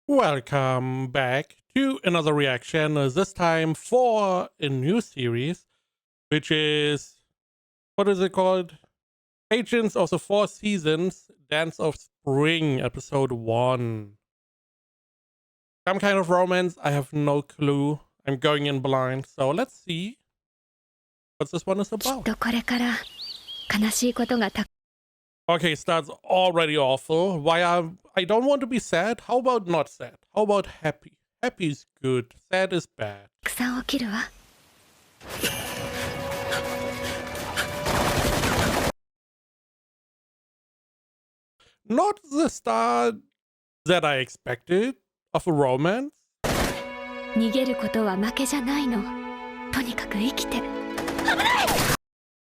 Welcome back to another reaction, this time for a new series, which is, what is it called? Agents of the Four Seasons, Dance of Spring, episode 1. Some kind of romance, I have no clue. I'm going in blind, so let's see what this one is about. Okay, starts already awful. I don't want to be sad. How about not sad? How about happy? Happy is good. Sad is bad. Not the start that I expected of a romance.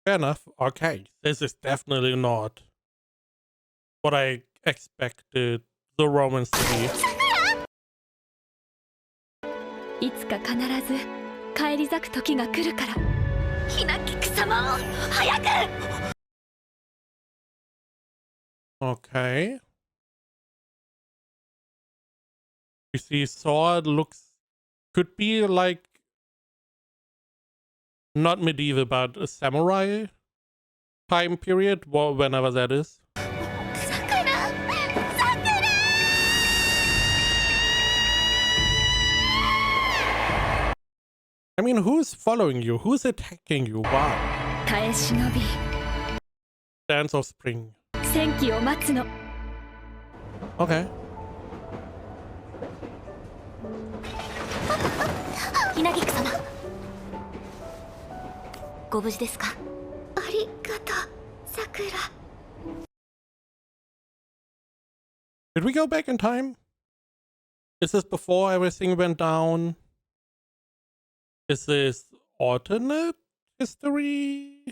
Fair enough. Okay, this is definitely not what I expected the romance to be. Okay. You see, sword could be like not medieval, but a samurai time period, whenever that is. I mean, who's following you? Who's attacking you? Wow. Dance of Spring. Okay. Did we go back in time? Is this before everything went down? Is this alternate history?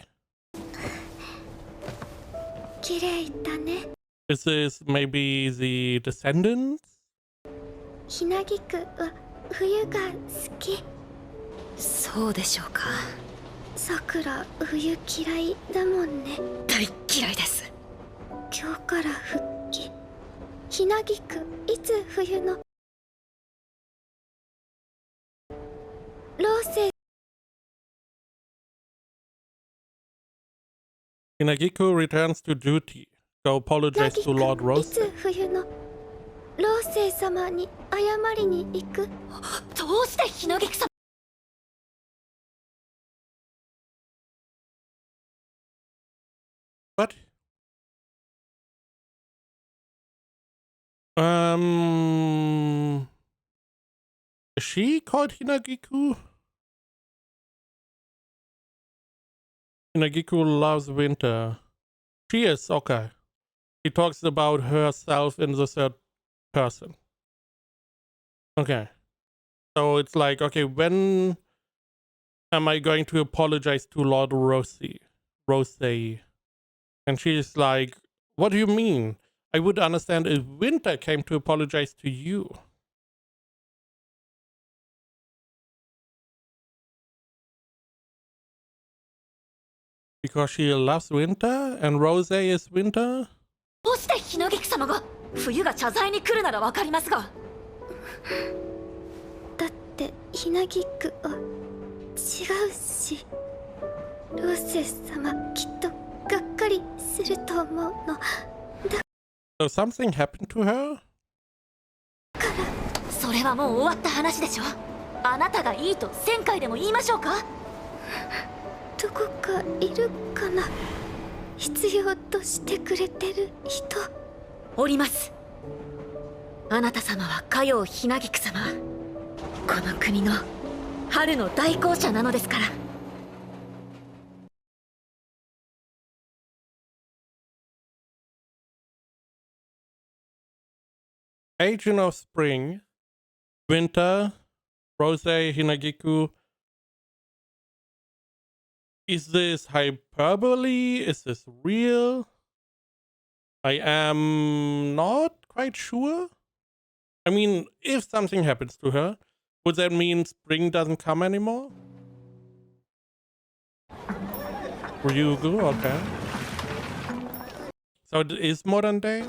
Is this maybe the descendants? Hinagiku returns to duty. Go apologize to Lord Rose. What? Is she called Hinagiku? Hinagiku loves winter. She is, okay. She talks about herself in the third person. Okay. So it's like, okay, when am I going to apologize to Lord Rose? And she's like, what do you mean? I would understand if Winter came to apologize to you. Because she loves Winter and Rose is Winter? So something happened to her? Agent of Spring, Winter, Rose, Hinagiku. Is this hyperbole? Is this real? I am not quite sure. I mean, if something happens to her, would that mean spring doesn't come anymore? Ryugu, okay. So it is modern day?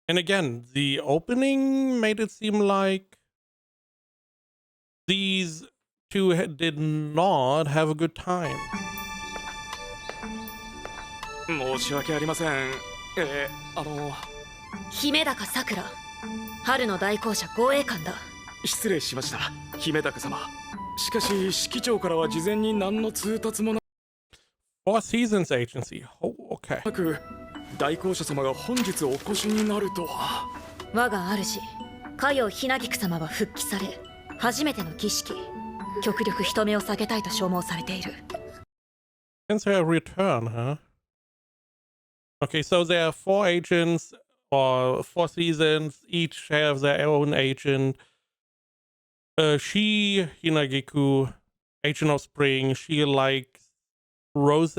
And again, the opening made it seem like these two did not have a good time. 申し訳ありません。姫高さくら、春の大校舎護衛官だ。失礼しました、姫高様。しかし指揮長からは事前に何の通達も Four Seasons Agency. Oh, okay. なく、大校舎様が本日お越しになるとは。我が主、嘉陽ひなぎく様は復帰され、初めての儀式、極力人目を避けたいと消耗されている。Since her return, huh? Okay, so there are four agents or four seasons. Each have their own agent. She, Hinagiku, Agent of Spring. She likes Rose,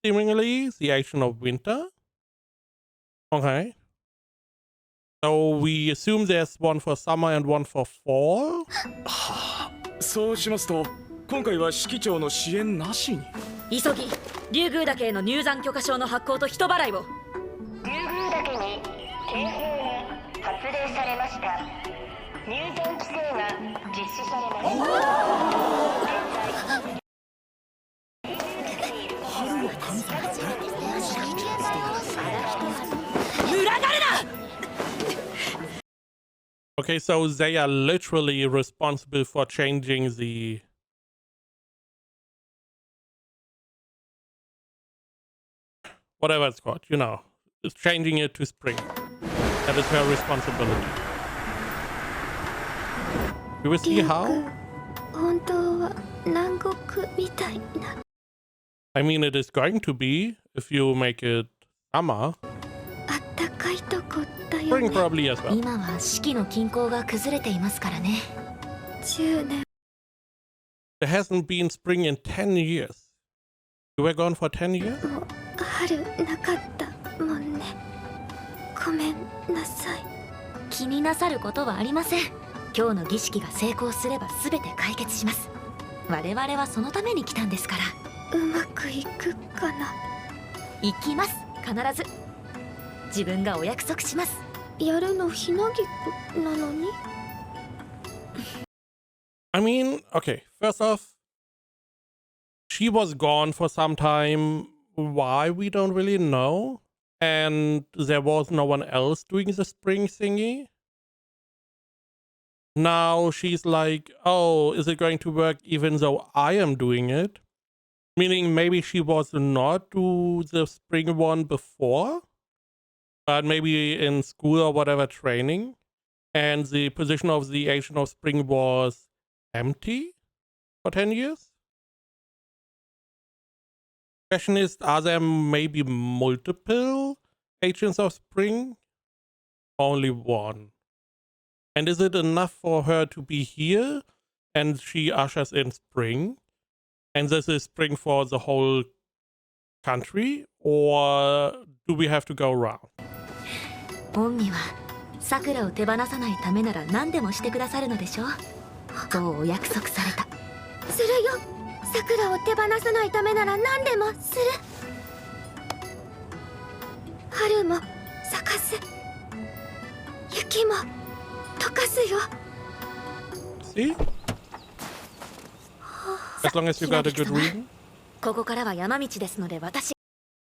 seemingly the Agent of Winter. Okay. So we assume there's one for summer and one for fall. はあ、そうしますと、今回は指揮長の支援なしに。急ぎ、竜宮岳への入山許可証の発行と人払いを。竜宮岳に警報が発令されました。入山規制が実施されます。群がるな。 Okay, so they are literally responsible for changing the whatever it's called, you know, it's changing it to spring. That is her responsibility. You will see how? 本当は南国みたいな。 I mean, it is going to be if you make it summer. あったかいとこだよ Spring ね。 probably as well. 今は四季の均衡が崩れていますからね。10年 There hasn't been spring in 10 years. You were gone for 10 years? も春なかったもんね。ごめんなさい。気になさることはありません。今日の儀式が成功すれば全て解決します。我々はそのために来たんですから。うまくいくかな。行きます、必ず。自分がお約束します。やるのひなぎくなのに。 I mean, okay, first off, she was gone for some time. Why, we don't really know. And there was no one else doing the spring thingy. Now she's like, oh, is it going to work even though I am doing it? Meaning maybe she was not do the spring one before, but maybe in school or whatever training. And the position of the Agent of Spring was empty for 10 years? Question is, are there maybe multiple Agents of Spring? Only one. And is it enough for her to be here and she ushers in spring? And this is spring for the whole country? Or do we have to go around? 恩義はさくらを手放さないためなら何でもしてくださるのでしょう。そうお約束された。するよ。さくらを手放さないためなら何でもする。春も咲かす。雪も溶かすよ。 See? As long as you got a good reason. ここからは山道ですので私。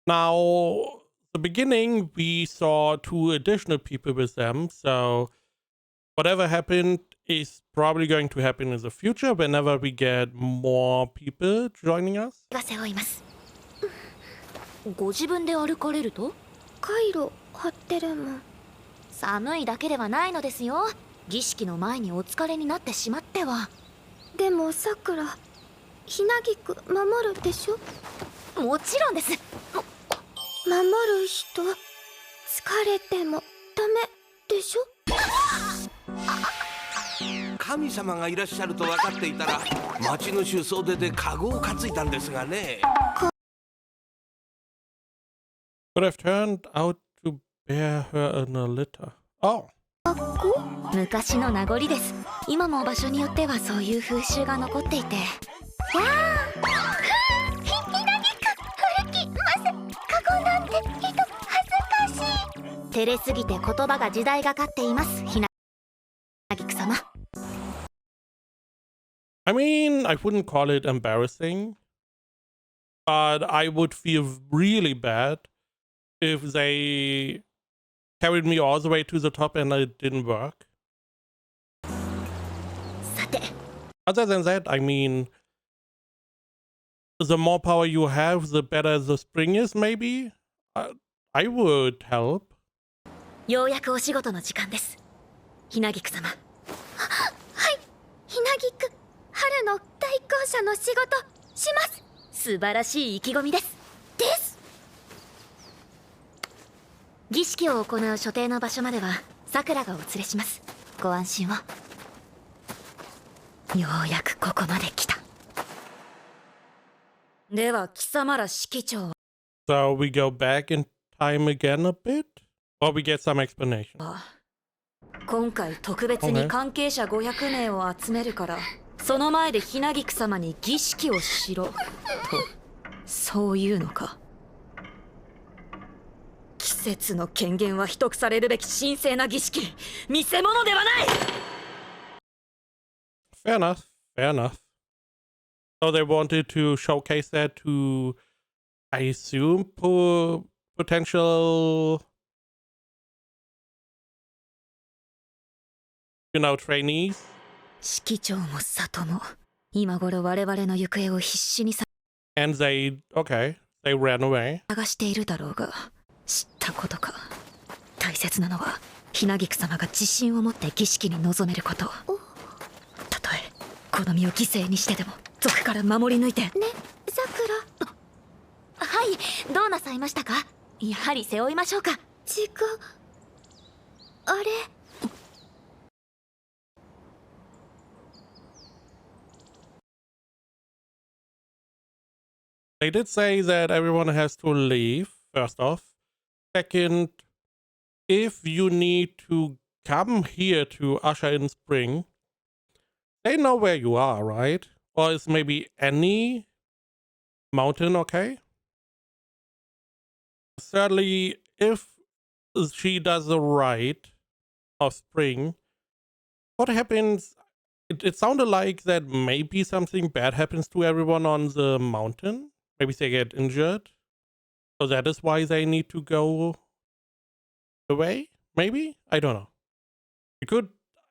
Now, the beginning, we saw two additional people with them, so whatever happened is probably going to happen in the future whenever we get more people joining us. が背負います。ご自分で歩かれると？カイロ張ってるもん。寒いだけではないのですよ。儀式の前にお疲れになってしまっては。でもさくら、ひなぎく守るでしょ。もちろんです。守る人、疲れてもダメでしょ。神様がいらっしゃると分かっていたら町主総出でカゴを担いだんですがね。 Could have turned out to bear her in a litter. Oh. 昔の名残です。今も場所によってはそういう風習が残っていて。ひなぎく歩きます。カゴなんて人恥ずかしい。照れすぎて言葉が時代がかっています、ひなぎく様。I mean, I wouldn't call it embarrassing, but I would feel really bad if they carried me all the way to the top and it didn't work. さて、 Other than that, I mean, the more power you have, the better the spring is, maybe? I would help. ようやくお仕事の時間です、ひなぎく様。はい、ひなぎく春の対向車の仕事します。素晴らしい意気込みです。です。儀式を行う所定の場所まではさくらがお連れします。ご安心を。ようやくここまで来た。では貴様ら指揮長は So we go back in time again a bit? Or we get some explanation? 今回特別に関係者500名を集めるから、その前でひなぎく様に儀式をしろと、そういうのか。季節の権限は秘匿されるべき神聖な儀式、見せ物ではない。 Fair enough, fair enough. So they wanted to showcase that to, I assume, potential, trainees? 指揮長も里も今頃我々の行方を必死に And they ran away. 探しているだろうが、知ったことか。大切なのはひなぎく様が自信を持って儀式に臨めること。たとえこの身を犠牲にしてでも族から守り抜いてね。さくら。はい、どうなさいましたか。やはり背負いましょうか。違う。あれ。They did say that everyone has to leave, first off. Second, if you need to come here to usher in spring, they know where you are, right? Or is maybe any mountain okay? Thirdly, if she does the rite of spring, what happens? It sounded like that maybe something bad happens to everyone on the mountain. Maybe they get injured. So that is why they need to go away? Maybe? I don't know.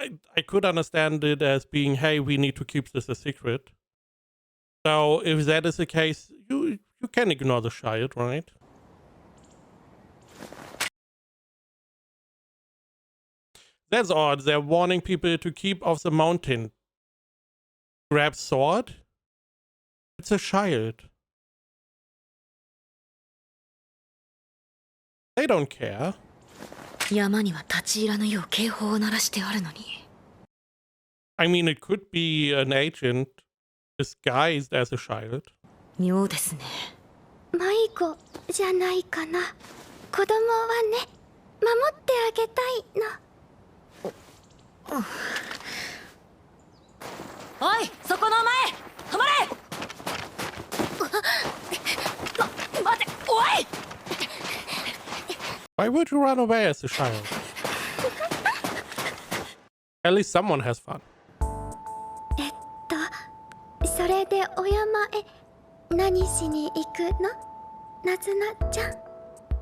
I could understand it as being, hey, we need to keep this a secret. So if that is the case, you can ignore the child, right? That's odd. They're warning people to keep off the mountain. Grab sword? It's a child. They don't care. 山には立ち入らぬよう警報を鳴らしてあるのに。I mean, it could be an agent disguised as a child. 妙ですね。迷子じゃないかな。子供はね、守ってあげたいの。おい、そこのお前、止まれ。待て、おい。Why would you run away as a child? At least someone has fun. それでお山へ何しに行くの？なずなちゃん。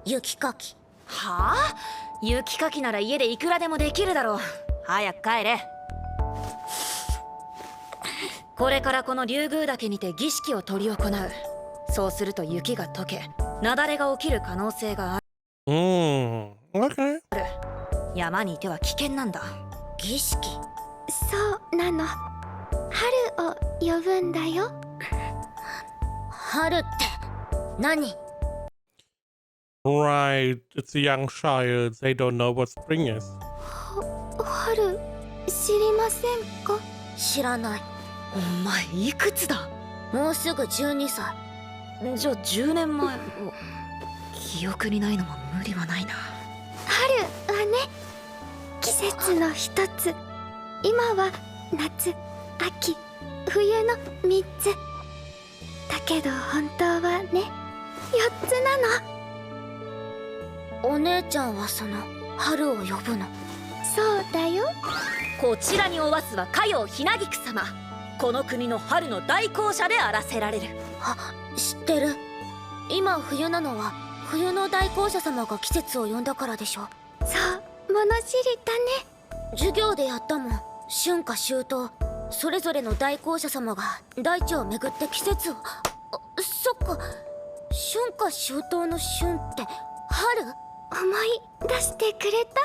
雪かき。はあ？雪かきなら家でいくらでもできるだろう。早く帰れ。これからこの竜宮岳にて儀式を執り行う。そうすると雪が溶け、雪崩が起きる可能性がある。Okay. 山にいては危険なんだ。儀式。そうなの。春を呼ぶんだよ。春って何？ Right, it's a young child. They don't know what spring is. 春知りませんか？知らない。お前いくつだ？もうすぐ12歳。じゃあ10年前。記憶にないのも無理はないな。春はね、季節の一つ。今は夏、秋、冬の3つ。だけど本当はね、4つなの。お姉ちゃんはその春を呼ぶの？そうだよ。こちらにおわすはかようひなぎく様。この国の春の大公者であらせられる。知ってる。今冬なのは冬の大公者様が季節を呼んだからでしょ。そう、物知りだね。授業でやったもん。春夏秋冬、それぞれの大公者様が大地を巡って季節を。そっか、春夏秋冬の春って春？思い出してくれた？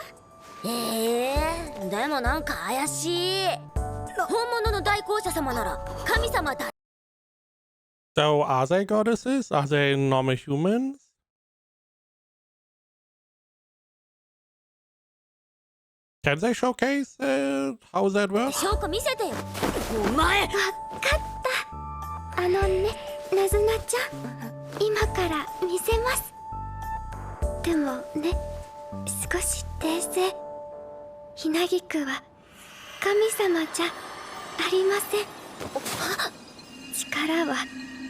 でもなんか怪しい。本物の大公者様なら神様だ。 So are they goddesses? Are they normal humans? Can they showcase how that works? 証拠見せてよ。お前。わかった。あのね、ナズナちゃん、今から見せます。でもね、少し訂正。ひなぎくは神様じゃありません。力は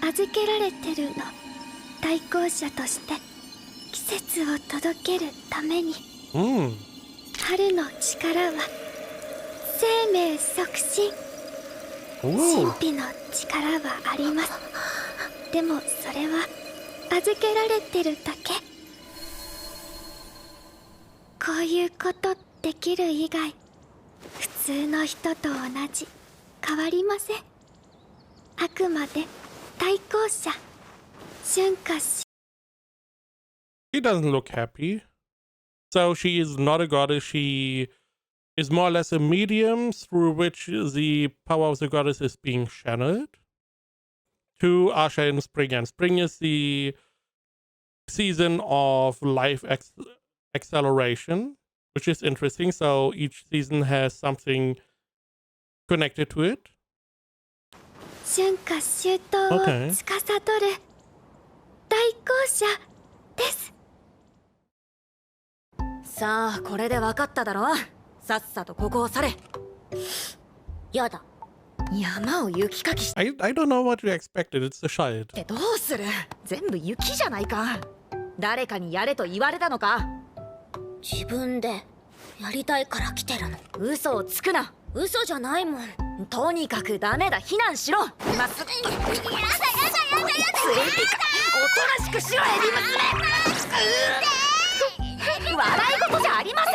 預けられてるの。大公者として季節を届けるために。春の力は生命促進、神秘の力はあります。でもそれは預けられてるだけ。こういうことできる以外、普通の人と同じ変わりません。あくまで大公者、春夏。 She doesn't look happy. So she is not a goddess. She is more or less a medium through which the power of the goddess is being channeled to usher in spring. And spring is the season of life acceleration, which is interesting. So each season has something connected to it. 春夏秋冬を司る大公者です。さあ、これで分かっただろ。さっさとここを去れ。やだ。山を雪かきし I don't know what you expected. It's a child. てどうする？全部雪じゃないか。誰かにやれと言われたのか？自分でやりたいから来てるの。嘘をつくな。嘘じゃないもん。とにかくダメだ。避難しろ。今すぐ。やだやだやだやだ。ついてか。おとなしくしろ、エビ娘。笑い事じゃありません。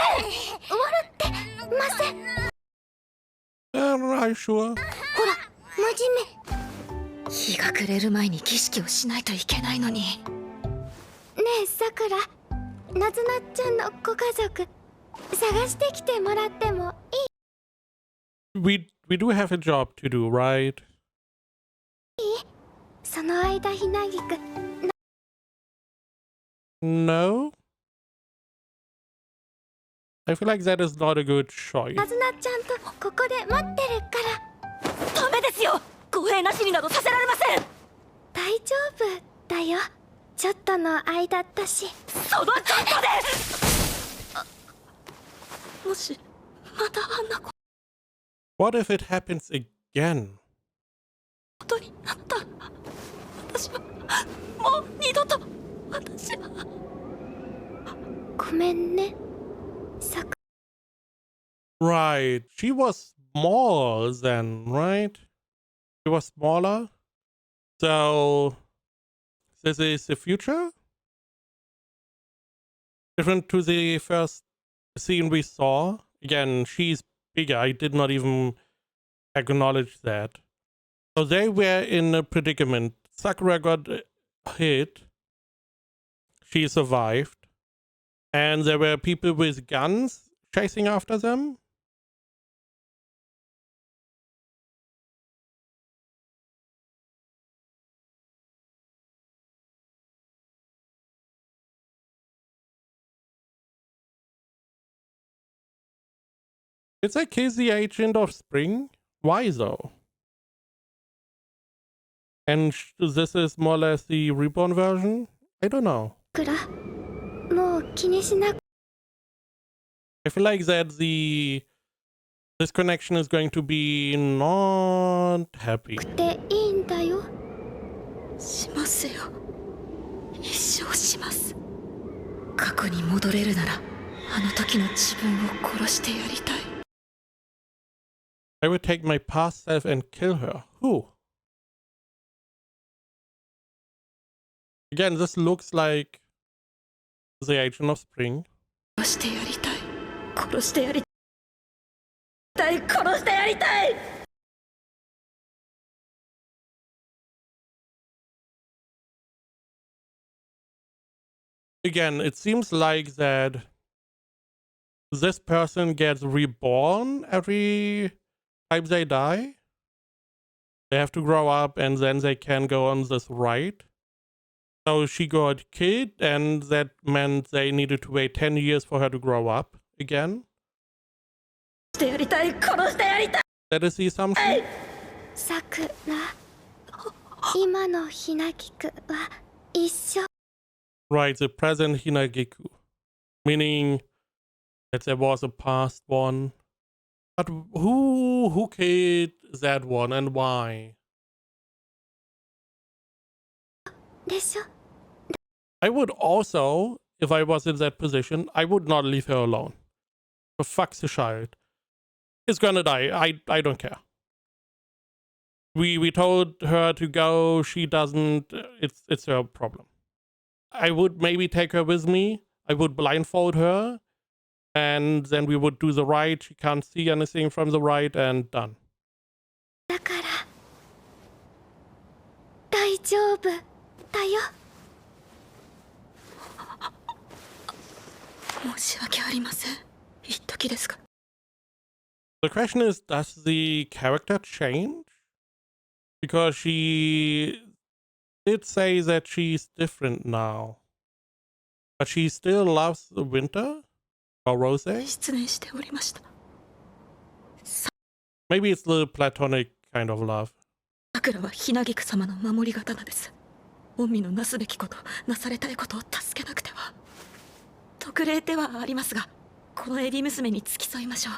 笑ってません。Are you sure? ほら、真面目。日が暮れる前に儀式をしないといけないのに。ねえ、さくら、なずなっちゃんのご家族探してきてもらってもいい？ We do have a job to do, right? その間、ひなぎく。 No? I feel like that is not a good choice. なずなちゃんとここで待ってるから。ダメですよ。公平なしになどさせられません。大丈夫だよ。ちょっとの間だし。そのちょっとで。もしまたあんなこ What if it happens again? とになったら、私はもう二度と。私は。ごめんね、さく。 Right. She was small then, right? She was smaller. So this is the future? Different to the first scene we saw. Again, she's bigger. I did not even acknowledge that. So they were in a predicament. Sakura got hit. She survived. And there were people with guns chasing after them. Did they kill the agent of spring? Why though? And this is more or less the reborn version? I don't know. くら、もう気にしなく I feel like that this connection is going to be not happy. ていいんだよ。しますよ。一生します。過去に戻れるならあの時の自分を殺してやりたい。 I would take my past self and kill her. Who? Again, this looks like the Agent of Spring. 殺してやりたい。殺してやりたい。殺してやりたい。 Again, it seems like that this person gets reborn every time they die. They have to grow up and then they can go on this ride. So she got killed, and that meant they needed to wait 10 years for her to grow up again. してやりたい。殺してやりたい。 That is the assumption. さくら、今のひなぎくは一緒。 Right, the present Hinagiku. Meaning that there was a past one. But who killed that one and why? でしょ。 I would also, if I was in that position, I would not leave her alone. For fuck's the child. It's gonna die. I don't care. We told her to go. She doesn't. It's her problem. I would maybe take her with me. I would blindfold her, and then we would do the ride. She can't see anything from the ride, and done. だから大丈夫だよ。申し訳ありません。一時ですが。 The question is, does the character change? Because she did say that she's different now. But she still loves the winter? Or Rose? 失念しておりました。 Maybe it's the platonic kind of love. さくらはひなぎく様の守り刀です。御身のなすべきこと、なされたいことを助けなくては。特例ではありますが、このエビ娘に付き添いましょう。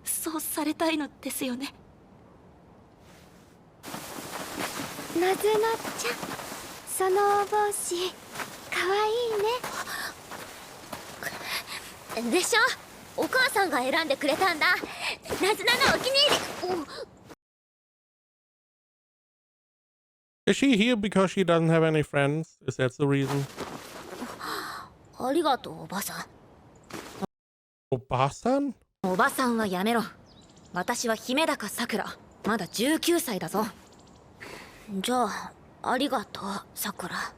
そうされたいのですよね。なずなちゃん、そのお帽子かわいいね。でしょ、お母さんが選んでくれたんだ。なずなのお気に入り。 Is she here because she doesn't have any friends? Is that the reason? ありがとう、おばさん。 Obasan? おばさんはやめろ。私は姫高さくら。まだ19歳だぞ。じゃあ、ありがとう、さくら。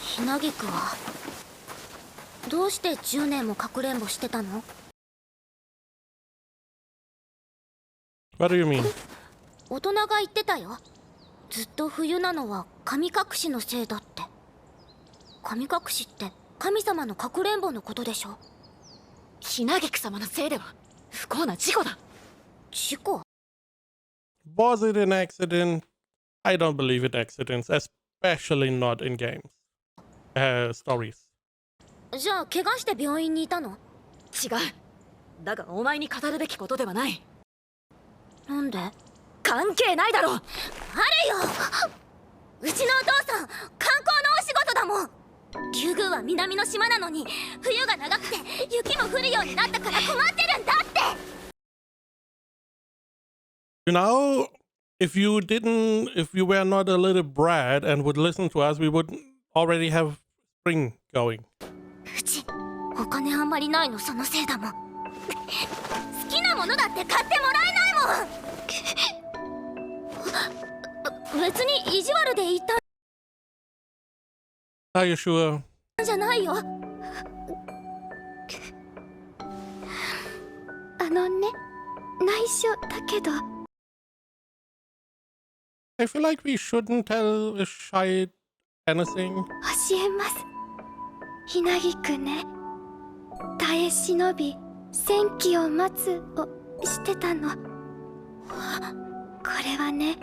ひなぎくはどうして10年もかくれんぼしてたの？ What do you mean? 大人が言ってたよ。ずっと冬なのは神隠しのせいだって。神隠しって神様のかくれんぼのことでしょ。ひなぎく様のせいでは不幸な事故だ。事故？ Was it an accident? I don't believe it accidents, especially not in games. Stories. じゃあ怪我して病院にいたの？違う。だがお前に語るべきことではない。なんで？関係ないだろう。あれよ、うちのお父さん観光のお仕事だもん。竜宮は南の島なのに冬が長くて雪も降るようになったから困ってるんだって。 You know, if you were not a little brat and would listen to us, we would already have spring going. うちお金あんまりないのそのせいだもん。好きなものだって買ってもらえないもん。別に意地悪で言った Are you sure? んじゃないよ。あのね、内緒だけど。 I feel like we shouldn't tell a child anything. 教えます。ひなぎくね、耐え忍び戦機を待つをしてたの。これはね、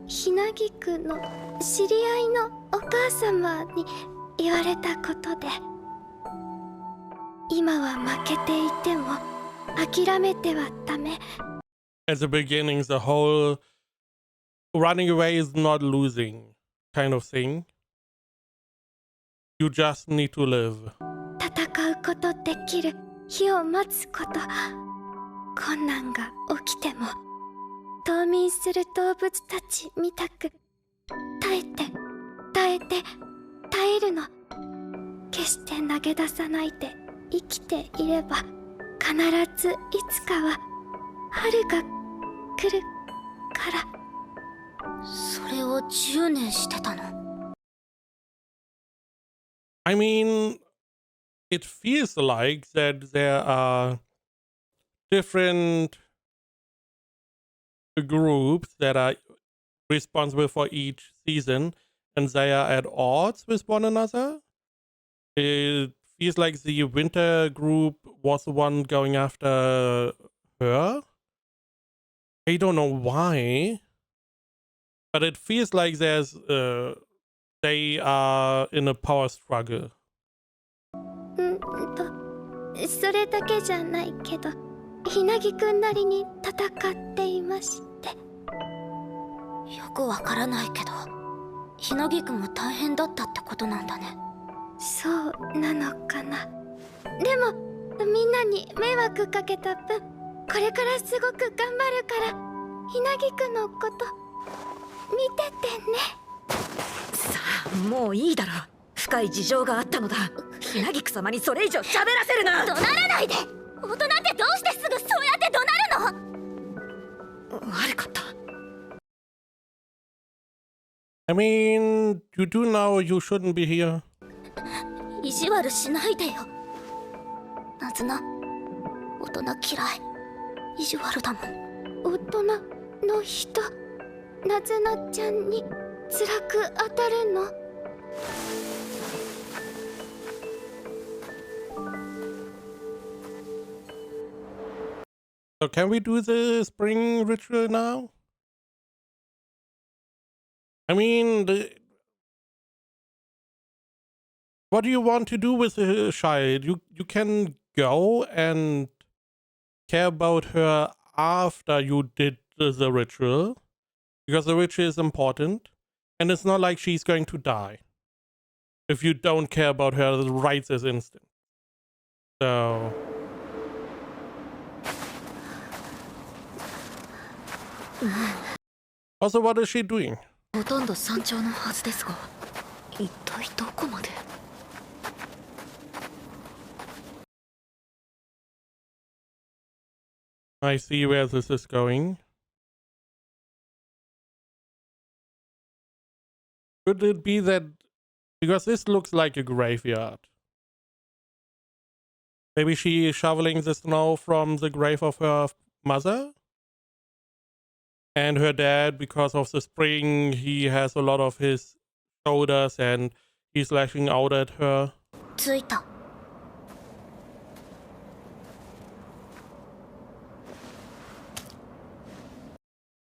ひなぎくの知り合いのお母様に言われたことで、今は負けていても諦めてはダメ。 At the beginning, the whole running away is not losing. kind of thing. You just need to live. 戦うことできる日を待つこと。困難が起きても冬眠する動物たちみたく耐えて耐えて耐えるの。決して投げ出さないで生きていれば必ずいつかは春が来るから。それを10年してたの。I mean, it feels like that there are different groups that are responsible for each season, and they are at odds with one another. It feels like the winter group was the one going after her. I don't know why, but it feels like they are in a power struggle. それだけじゃないけど、ひなぎくんなりに戦っていまして。よくわからないけど、ひなぎくんも大変だったってことなんだね。そうなのかな。でもみんなに迷惑かけた分、これからすごく頑張るから、ひなぎくんのこと見ててね。さあ、もういいだろ。深い事情があったのだ。ひなぎく様にそれ以上喋らせるな。怒鳴らないで。大人ってどうしてすぐそうやって怒鳴るの。悪かった。I mean, you do know you shouldn't be here. 意地悪しないでよ。なずな、大人嫌い。意地悪だもん。大人の人、なずなちゃんに辛く当たるの。So can we do the spring ritual now? I mean, what do you want to do with the child? You can go and care about her after you did the ritual, because the ritual is important, and it's not like she's going to die if you don't care about her right this instant. So also, what is she doing? ほとんど山頂のはずですが、一体どこまで。I see where this is going. Could it be that, because this looks like a graveyard, maybe she is shoveling the snow from the grave of her mother? And her dad, because of the spring, he has a lot of his shoulders and he's lashing out at her. ついた。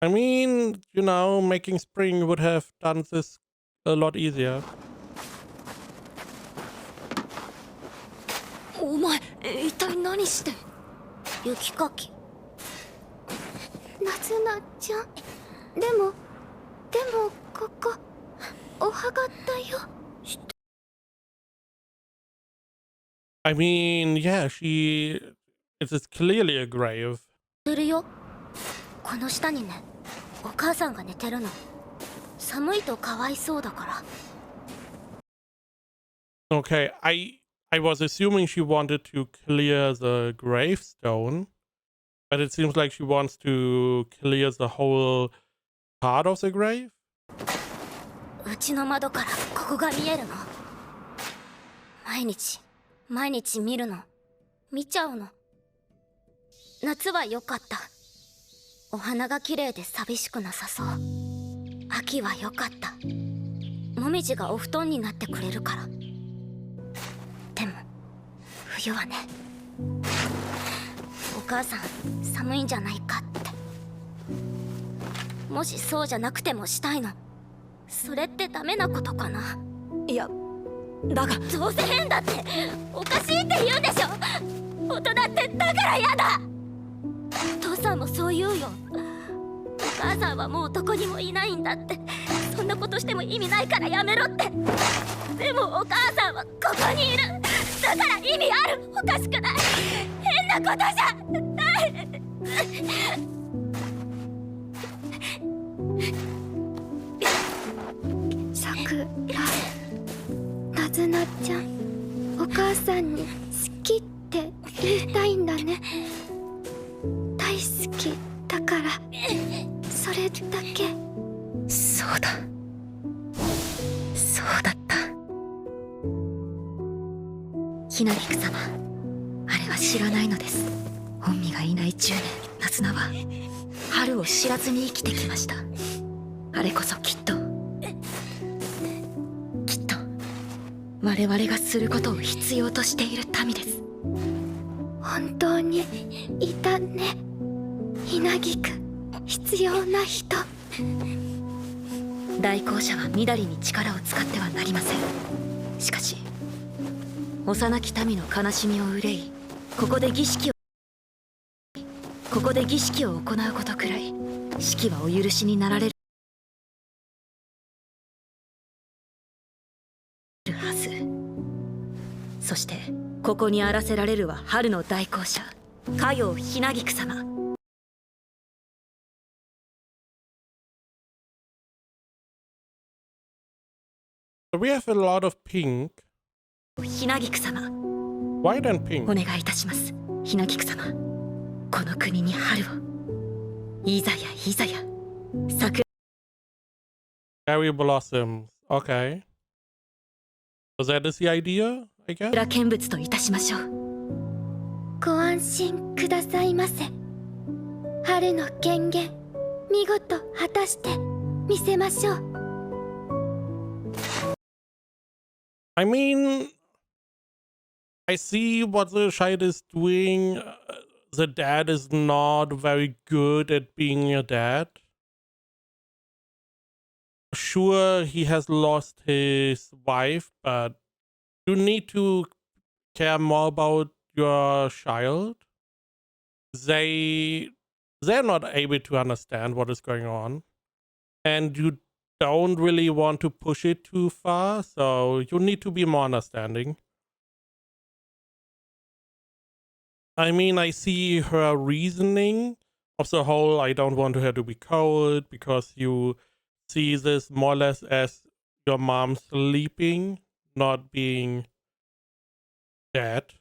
I mean, you know, making spring would have done this a lot easier. お前、一体何して。雪かき。なずなちゃん。でもここお墓だよ。I mean, yeah, it is clearly a grave. いるよ。この下にね、お母さんが寝てるの。寒いとかわいそうだから。Okay, I was assuming she wanted to clear the gravestone, but it seems like she wants to clear the whole part of the grave. うちの窓からここが見えるの。毎日見るの。見ちゃうの。夏は良かった。お花が綺麗で寂しくなさそう。秋は良かった。もみじがお布団になってくれるから。でも冬はね、お母さん寒いんじゃないかって。もしそうじゃなくてもしたいの。それってダメなことかな。いや、だがどうせ変だっておかしいって言うんでしょ。大人ってだからやだ。お父さんもそう言うよ。お母さんはもうどこにもいないんだって。そんなことしても意味ないからやめろって。でもお母さんはここにいる。だから意味ある。おかしくない。変なことじゃない。さくら、なずなちゃん、お母さんに好きって言いたいんだね。大好きだから、それだけ。そうだ、そうだった。ひなびく様、あれは知らないのです。本身がいない10年、ナズナは春を知らずに生きてきました。あれこそきっと我々がすることを必要としている民です。本当にいたね、ひなぎく。必要な人。代行者はみだりに力を使ってはなりません。しかし幼き民の悲しみを憂い、ここで儀式を行うことくらい死期はお許しになられるはず。そしてここにあらせられるは春の代行者、かようひなぎく様。We have a lot of pink. ひなぎく様、 White and pink. お願いいたします。ひなぎく様、この国に春を。いざやいざや、桜 Cherry blossoms. Okay. So that is the idea, I guess? 見物といたしましょう。ご安心くださいませ。春の権限、見事果たしてみせましょう。I mean, I see what the Scheid is doing. The dad is not very good at being a dad. Sure, he has lost his wife, but you need to care more about your child. They're not able to understand what is going on, and you don't really want to push it too far, so you need to be more understanding. I mean, I see her reasoning of the whole I don't want her to be cold, because you see this more or less as your mom sleeping, not being dead.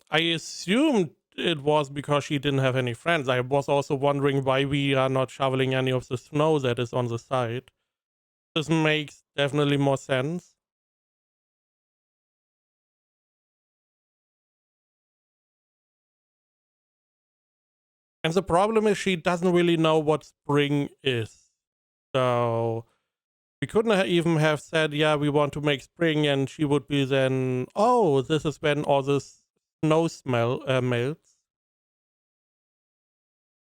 I assumed it was because she didn't have any friends. I was also wondering why we are not shoveling any of the snow that is on the side. This makes definitely more sense. And the problem is she doesn't really know what spring is. So we couldn't even have said, yeah, we want to make spring, and she would be then, oh, this is when all this snow melts.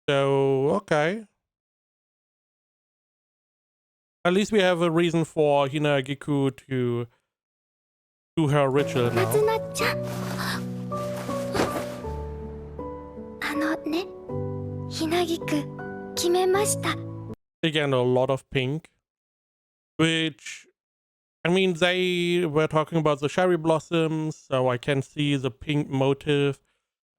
So, okay. At least we have a reason for Hinagiku to do her ritual なず now. なちゃん。ね、ひなぎく決めました。Again, a lot of pink. Which, I mean, they were talking about the cherry blossoms, so I can see the pink motive.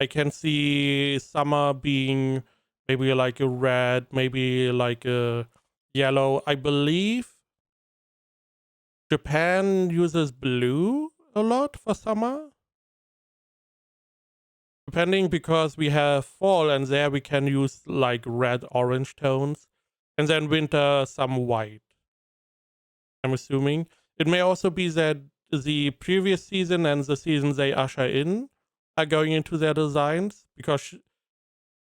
I can see summer being maybe like a red, maybe like a yellow. I believe Japan uses blue a lot for summer. Depending, because we have fall and there we can use like red, orange tones. And then winter, some white. I'm assuming. It may also be that the previous season and the season they usher in are going into their designs, because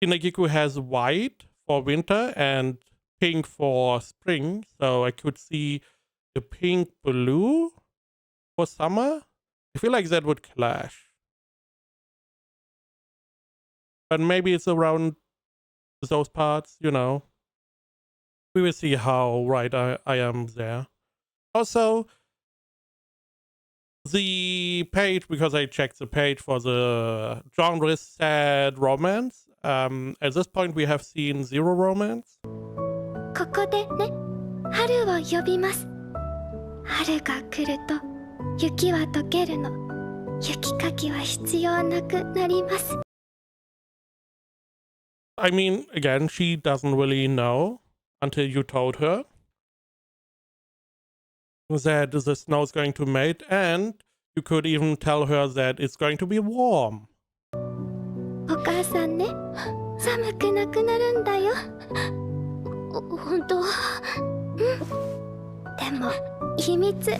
Hinagiku has white for winter and pink for spring. So I could see the pink blue for summer. I feel like that would clash. But maybe it's around those parts, you know. We will see how right I am there. Also, the page, because I checked the page for the genre said romance. At this point, we have seen zero romance. ここでね、春を呼びます。春が来ると雪は溶けるの。雪かきは必要なくなります。 I mean, again, she doesn't really know until you told her that the snow is going to melt, and you could even tell her that it's going to be warm. お母さんね、寒くなくなるんだよ。本当？でも秘密ね。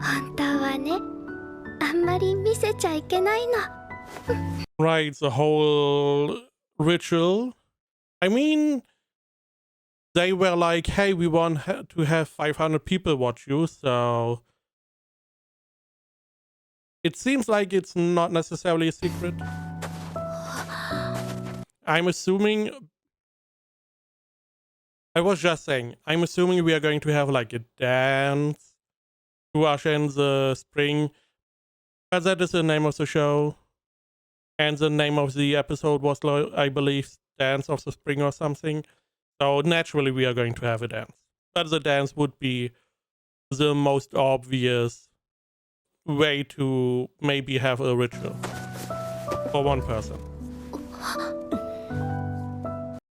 本当はね、あんまり見せちゃいけないの。 Right, the whole ritual. I mean, they were like, hey, we want to have 500 people watch you, so it seems like it's not necessarily a secret. I'm assuming, I was just saying, I'm assuming we are going to have like a dance to usher in the spring, but that is the name of the show. And the name of the episode was, I believe, Dance of the Spring or something. So naturally we are going to have a dance. But the dance would be the most obvious way to maybe have a ritual for one person.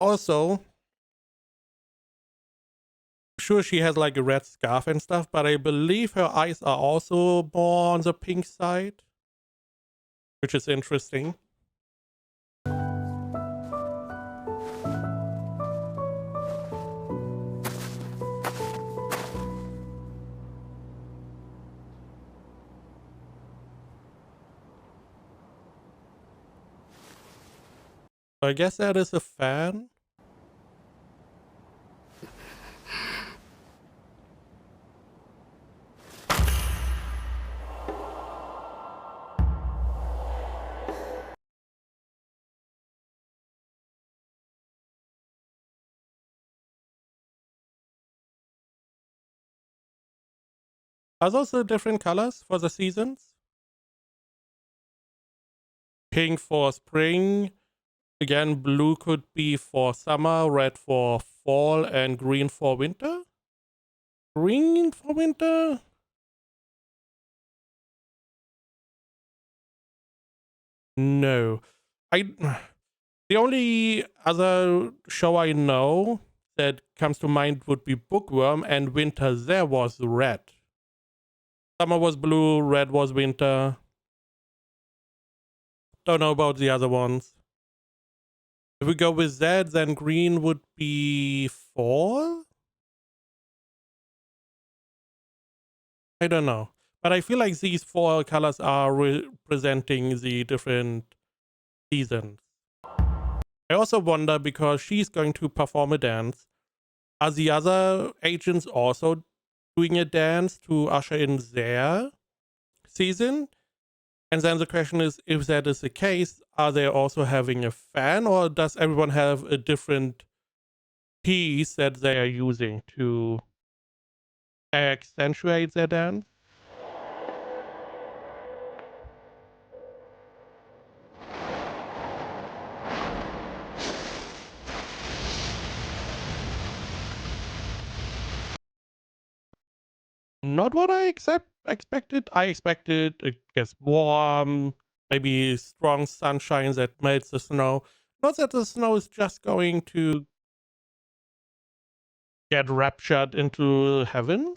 Also, sure, she has like a red scarf and stuff, but I believe her eyes are also more on the pink side, which is interesting. I guess that is a fan. Are those the different colors for the seasons? Pink for spring. Again, blue could be for summer, red for fall, and green for winter? Green for winter? No. The only other show I know that comes to mind would be Bookworm, and winter there was red. Summer was blue, red was winter. Don't know about the other ones. If we go with that, then green would be fall? I don't know. But I feel like these four colors are representing the different seasons. I also wonder, because she's going to perform a dance, are the other agents also doing a dance to usher in their season? And then the question is, if that is the case, are they also having a fan, or does everyone have a different piece that they are using to accentuate their dance? Not what I expected. I expected it gets warm, maybe strong sunshine that melts the snow. Not that the snow is just going to get raptured into heaven.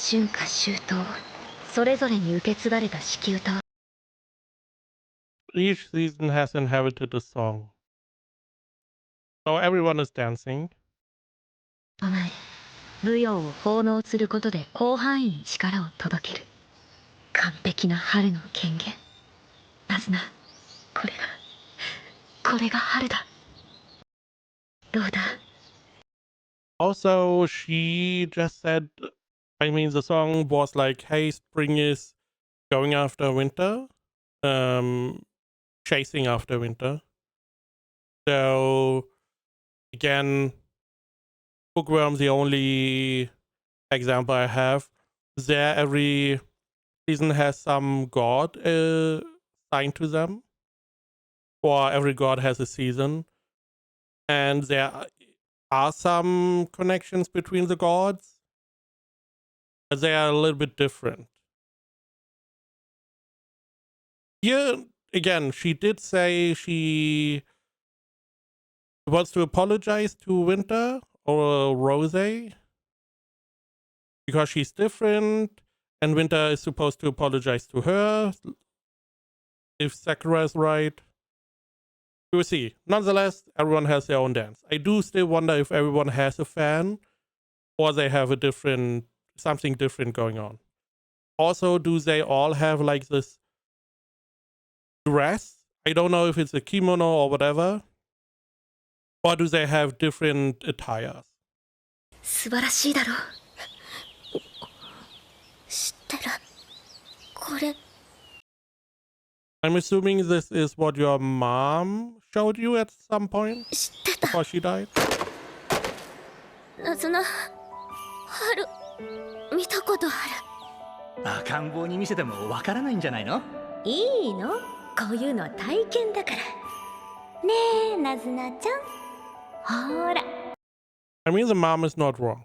春夏秋冬それぞれに受け継がれた四季歌。 Each season has inherited a song. So everyone is dancing. 唱え舞踊を奉納することで広範囲に力を届ける完璧な春の権限。ナズナ、これが春だ。どうだ？ Also, she just said, I mean, the song was like, hey, spring is going after winter, chasing after winter. So, again, Bookworm, the only example I have. There, every season has some god signed to them, or every god has a season. And there are some connections between the gods, but they are a little bit different. Here, again, she did say she wants to apologize to Winter or Rose because she's different, and Winter is supposed to apologize to her if Sakura is right. We will see. Nonetheless, everyone has their own dance. I do still wonder if everyone has a fan or they have something different going on. Also, do they all have like this dress? I don't know if it's a kimono or whatever. Or do they have different attires? 素晴らしいだろう。知ってる。これ I'm assuming this is what your mom showed you at some point 知ってた。 before she died. ナズナ、春見たことあ赤ん坊に見せてもわからないんじゃないの？る。いいの？こういうの体験だから。ねえ、ナズナちゃん。ほら。 I mean, the mom is not wrong.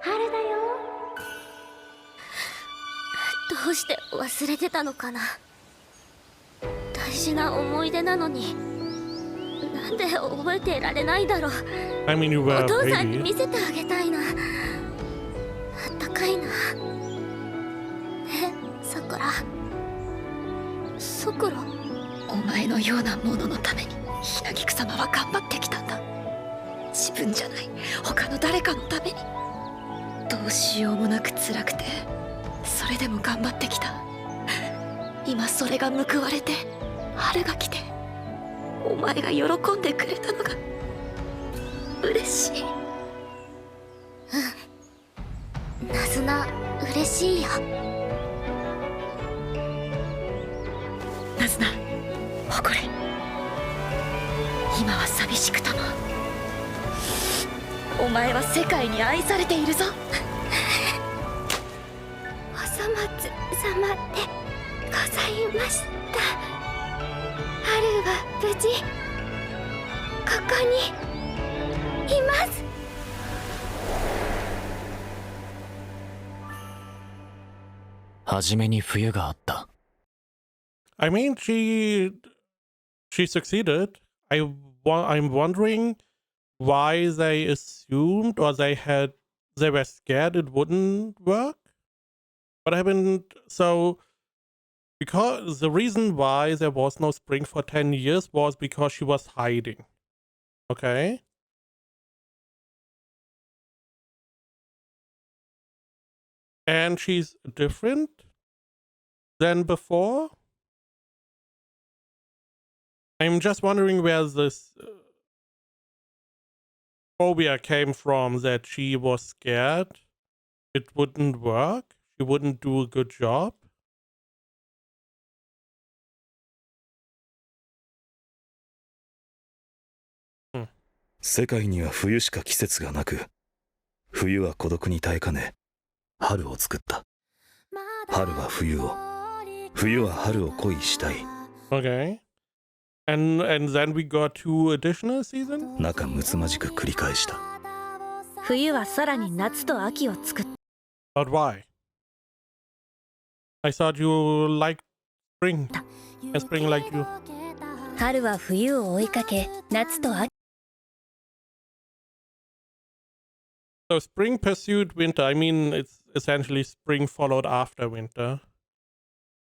春だよ。どうして忘れてたのかな。大事な思い出なのになんで覚えてられないだろう。 I mean, you お were a 父さんに baby. 見せてあげたいな。あったかいな。ねえ、さくら。さくら。お前のようなもののためにひなぎく様は頑張ってきたんだ。自分じゃない他の誰かのために。どうしようもなく辛くてそれでも頑張ってきた。今それが報われて春が来てお前が喜んでくれたのが嬉しい。ナズナ、嬉しいよ。ナズナ、誇れ。今は寂しくともお前は世界に愛されているぞ。おそ松様でございました。春は無事ここにいます。初めに冬があった。I mean, she succeeded. I'm wondering why they assumed or they were scared it wouldn't work. What happened? So, because the reason why there was no spring for 10 years was because she was hiding. Okay. And she's different than before. I'm just wondering where this phobia came from, that she was scared it wouldn't work, she wouldn't do a good job. Hmm. 世界には冬しか季節がなく、冬は孤独に耐えかね、春を作った。春は冬を、冬は春を恋したい。 Okay. And then we got 2 additional seasons? 仲睦まじく繰り返した。冬はさらに夏と秋を作った。 But why? I thought you liked spring. And spring liked you. 春は冬を追いかけ、夏と秋 So spring pursued winter. I mean, it's essentially spring followed after winter.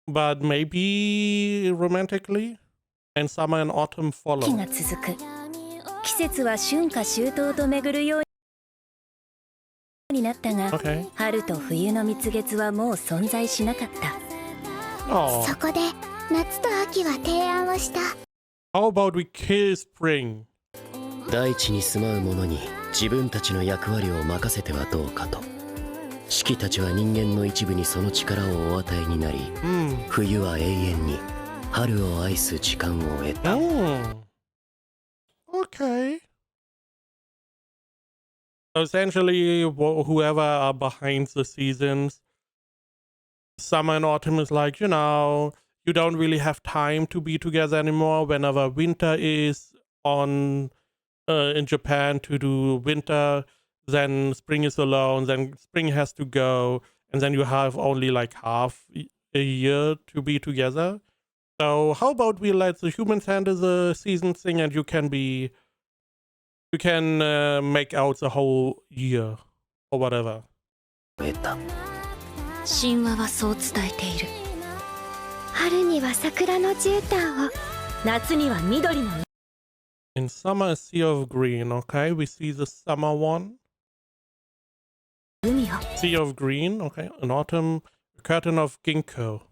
But maybe romantically? And summer and autumn 季 follow. が続く。季節は春夏秋冬と巡るようになったが、 Okay. 春と冬の蜜月はもう存在しなかった。 Oh. そこで夏と秋は提案をした。 How about we kill spring? 大地に住まう者に自分たちの役割を任せてはどうかと。四季たちは人間の一部にその力をお与えになり、冬は永遠に春を愛す時間を得た。Okay. So essentially, whoever are behind the seasons, summer and autumn is like, you know, you don't really have time to be together anymore. Whenever winter is on in Japan to do winter, then spring is alone, then spring has to go, and then you have only like half a year to be together. So how about we let the humans handle the season thing, and you can make out the whole year or whatever. 得た。神話はそう伝えている。春には桜の絨毯を、夏には緑の。 In summer, a sea of green. Okay, we see the summer one. 海よ。 Sea of green. Okay, in autumn, a curtain of ginkgo.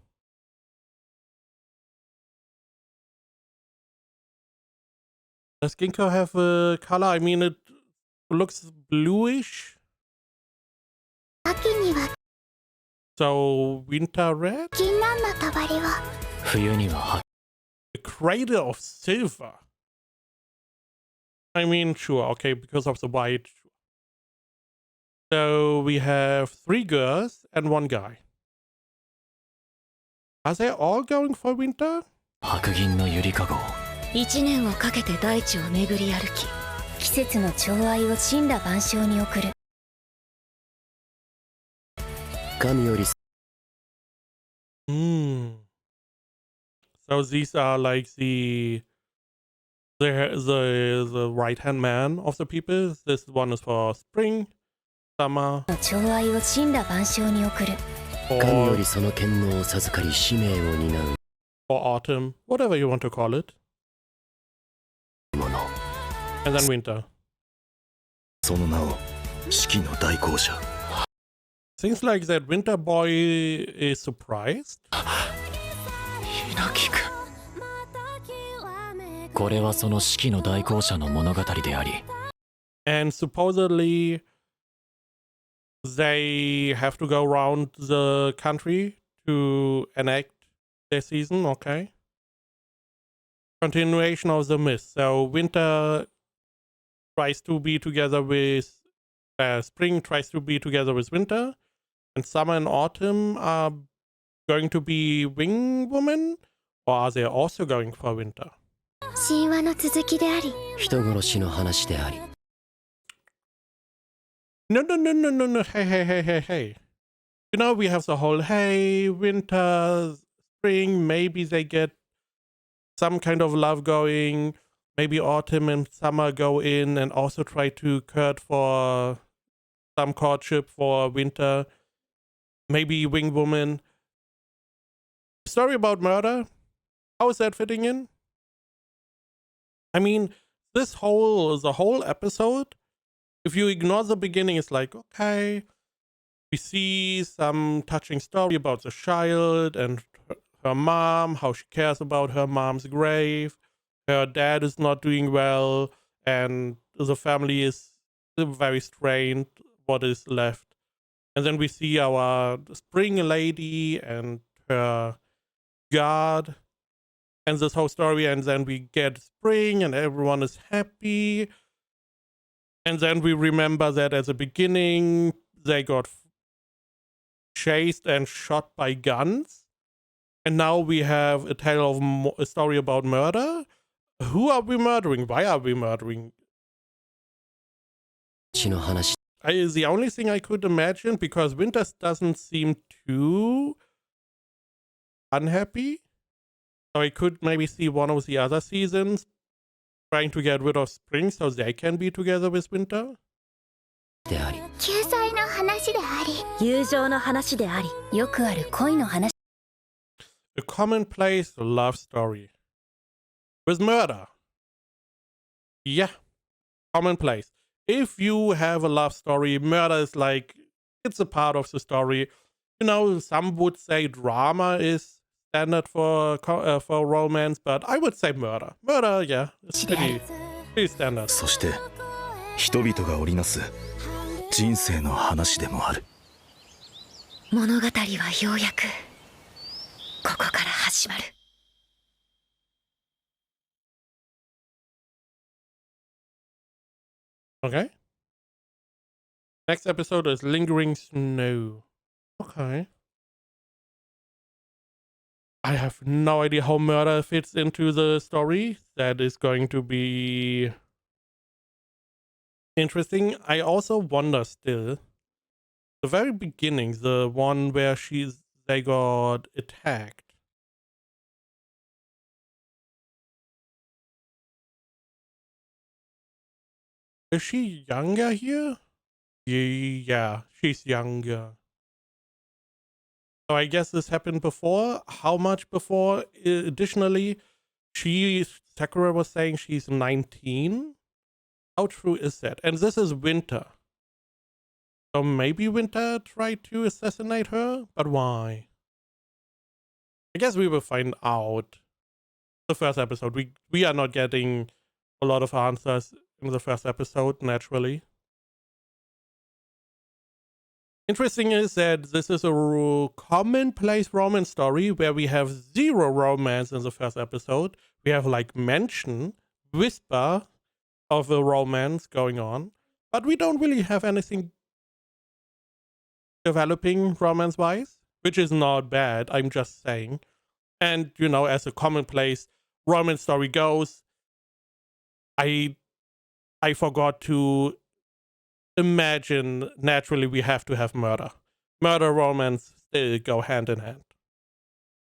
Does ginkgo have a color? I mean, it looks bluish. 秋には So winter red. 銀杏のたわりを。冬には A crater of silver. I mean, sure, okay, because of the white. So we have 3 girls and 1 guy. Are they all going for winter? 白銀のゆりかごを。一年をかけて大地を巡り歩き、季節の寵愛を神羅万象に送る。神より So these are like the right hand man of the people. This one is for spring, summer, 寵愛を神羅万象に送る。神よ or りその権能を授かり使命を担う autumn, whatever you want to call it, もの。 and then winter. その名を四季の代行者。 Things like that. Winter Boy is surprised. ひなきくん。これはその四季の代行者の物語であり、 And supposedly they have to go around the country to enact their season. Okay. Continuation of the myth. So winter tries to be together with spring tries to be together with winter, and summer and autumn are going to be wing women, or are they also going for winter? 神話の続きであり、人殺しの話であり、 No. Hey. You know, we have the whole, hey, winter, spring, maybe they get some kind of love going. Maybe autumn and summer go in and also try to court for some courtship for winter. Maybe wing woman. Story about murder. How is that fitting in? I mean, the whole episode, if you ignore the beginning, it's like, okay, we see some touching story about the child and her mom, how she cares about her mom's grave. Her dad is not doing well, and the family is very strained, what is left. And then we see our spring lady and her god, and this whole story, and then we get spring, and everyone is happy. And then we remember that at the beginning, they got chased and shot by guns. And now we have a tale of a story about murder. Who are we murdering? Why are we murdering? 血の話。 The only thing I could imagine, because winter doesn't seem too unhappy. So I could maybe see one of the other seasons trying to get rid of spring so they can be together with winter. であり救済の話であり友情の話であり、よくある恋の話 A commonplace love story with murder. Yeah, commonplace. If you have a love story, murder is like, it's a part of the story. You know, some would say drama is standard for romance, but I would say murder. Murder, yeah, it's pretty standard. そして人々が織りなす人生の話でもある。物語はようやくここから始まる。Okay. Next episode is Lingering Snow. Okay. I have no idea how murder fits into the story. That is going to be interesting. I also wonder still, the very beginning, the one where they got attacked. Is she younger here? Yeah, she's younger. So I guess this happened before. How much before? Additionally, Sakura was saying she's 19. How true is that? And this is Winter. So maybe Winter tried to assassinate her, but why? I guess we will find out the first episode. We are not getting a lot of answers in the first episode, naturally. Interesting is that this is a commonplace romance story where we have zero romance in the first episode. We have like mention, whisper of a romance going on, but we don't really have anything developing romance-wise, which is not bad, I'm just saying. And, you know, as a commonplace romance story goes, I forgot to imagine naturally we have to have murder. Murder, romance, they go hand in hand.